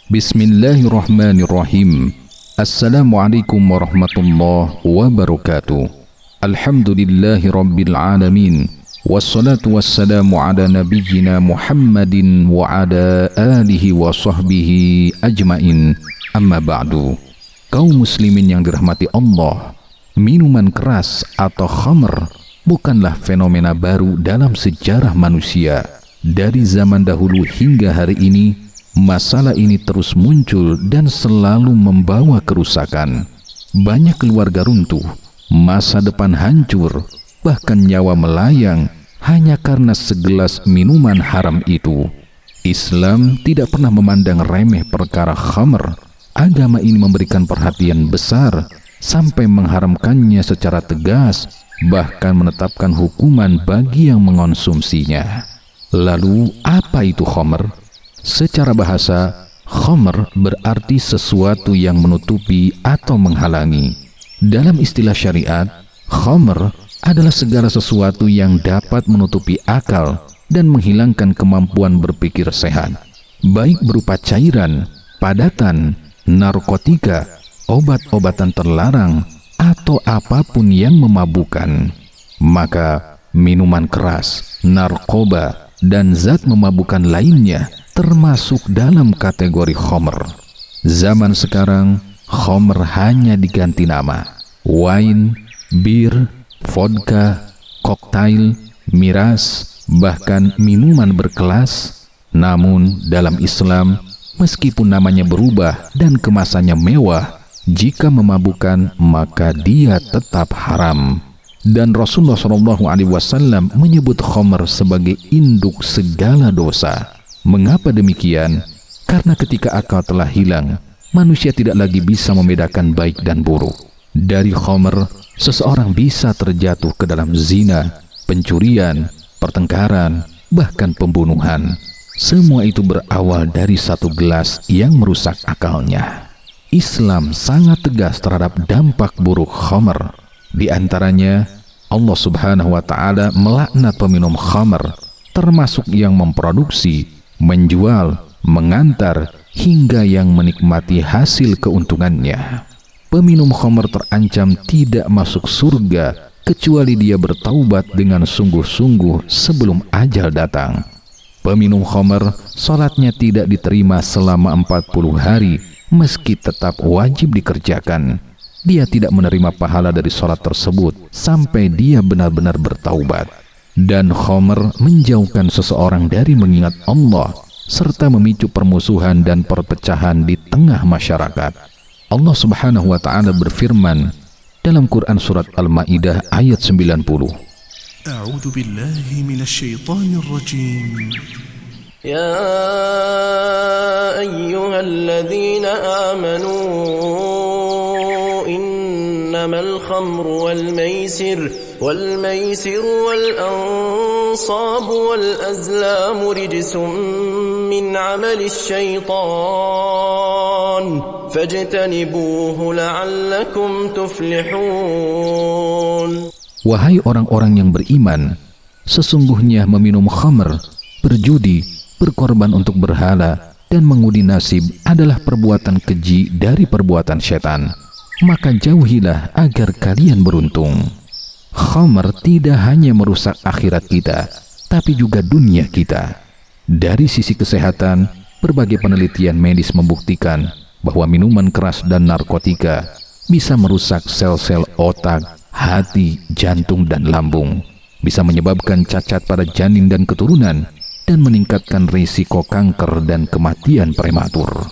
Bismillahirrahmanirrahim. Assalamualaikum warahmatullahi wabarakatuh. Alhamdulillahi rabbil alamin. Wassalatu wassalamu ala nabiyyina Muhammadin wa ala alihi wa sahbihi ajmain. Amma ba'du. Kaum muslimin yang dirahmati Allah, minuman keras atau khamr bukanlah fenomena baru dalam sejarah manusia. Dari zaman dahulu hingga hari ini, masalah ini terus muncul dan selalu membawa kerusakan. Banyak keluarga runtuh, masa depan hancur, bahkan nyawa melayang hanya karena segelas minuman haram itu. Islam tidak pernah memandang remeh perkara khamr. Agama ini memberikan perhatian besar sampai mengharamkannya secara tegas, bahkan menetapkan hukuman bagi yang mengonsumsinya. Lalu, apa itu khamr? Secara bahasa, khamr berarti sesuatu yang menutupi atau menghalangi. Dalam istilah syariat, khamr adalah segala sesuatu yang dapat menutupi akal dan menghilangkan kemampuan berpikir sehat, baik berupa cairan, padatan, narkotika, obat-obatan terlarang, atau apapun yang memabukkan. Maka, minuman keras, narkoba, dan zat memabukkan lainnya termasuk dalam kategori khamr. Zaman sekarang, khamr hanya diganti nama. Wine, bir, vodka, koktail, miras, bahkan minuman berkelas. Namun dalam Islam, meskipun namanya berubah dan kemasannya mewah, jika memabukkan maka dia tetap haram. Dan Rasulullah SAW menyebut khamr sebagai induk segala dosa. Mengapa demikian? Karena ketika akal telah hilang, manusia tidak lagi bisa membedakan baik dan buruk. Dari khamr, seseorang bisa terjatuh ke dalam zina, pencurian, pertengkaran, bahkan pembunuhan. Semua itu berawal dari satu gelas yang merusak akalnya. Islam sangat tegas terhadap dampak buruk khamr. Di antaranya, Allah Subhanahu wa Ta'ala melaknat peminum khamr, termasuk yang memproduksi, menjual, mengantar, hingga yang menikmati hasil keuntungannya. Peminum khamr terancam tidak masuk surga kecuali dia bertaubat dengan sungguh-sungguh sebelum ajal datang. Peminum khamr, salatnya tidak diterima selama 40 hari meski tetap wajib dikerjakan. Dia tidak menerima pahala dari salat tersebut sampai dia benar-benar bertaubat. Dan khamr menjauhkan seseorang dari mengingat Allah serta memicu permusuhan dan perpecahan di tengah masyarakat. Allah Subhanahu wa Ta'ala berfirman dalam Quran surat Al-Maidah ayat 90. A'udzu billahi minasy syaithanir rajim. Ya ayyuhalladzina amanu innamal khamru wal maisir wal ansabu wal azlamu rijsum min 'amalis syaitan fajtanibuhu la'allakum tuflihun. Wahai orang-orang yang beriman, sesungguhnya meminum khamr, berjudi, berkorban untuk berhala, dan mengundi nasib adalah perbuatan keji dari perbuatan setan. Maka jauhilah agar kalian beruntung. Khamr tidak hanya merusak akhirat kita, tapi juga dunia kita. Dari sisi kesehatan, berbagai penelitian medis membuktikan bahwa minuman keras dan narkotika bisa merusak sel-sel otak, hati, jantung, dan lambung, bisa menyebabkan cacat pada janin dan keturunan, dan meningkatkan risiko kanker dan kematian prematur.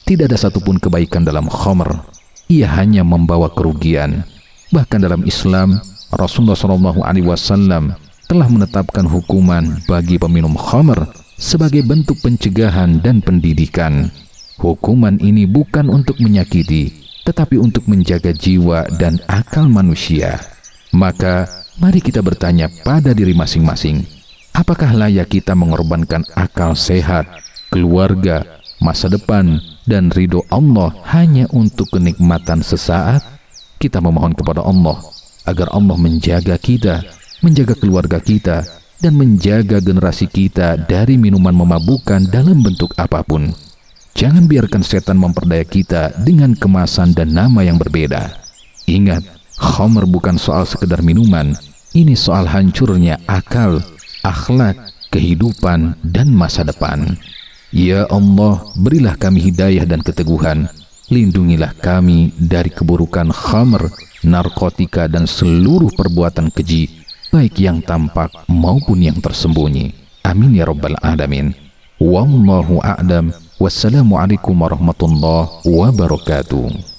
Tidak ada satupun kebaikan dalam khamr, ia hanya membawa kerugian. Bahkan dalam Islam, Rasulullah SAW telah menetapkan hukuman bagi peminum khamr sebagai bentuk pencegahan dan pendidikan. Hukuman ini bukan untuk menyakiti, tetapi untuk menjaga jiwa dan akal manusia. Maka, mari kita bertanya pada diri masing-masing, apakah layak kita mengorbankan akal sehat, keluarga, masa depan, dan ridho Allah hanya untuk kenikmatan sesaat? Kita memohon kepada Allah agar Allah menjaga kita, menjaga keluarga kita, dan menjaga generasi kita dari minuman memabukkan dalam bentuk apapun. Jangan biarkan setan memperdaya kita dengan kemasan dan nama yang berbeda. Ingat, khamr bukan soal sekedar minuman. Ini soal hancurnya akal, akhlak, kehidupan, dan masa depan. Ya Allah, berilah kami hidayah dan keteguhan. Lindungilah kami dari keburukan khamr, narkotika, dan seluruh perbuatan keji, baik yang tampak maupun yang tersembunyi. Amin ya rabbal alamin. Wallahu a'lam. Wassalamualaikum warahmatullahi wabarakatuh.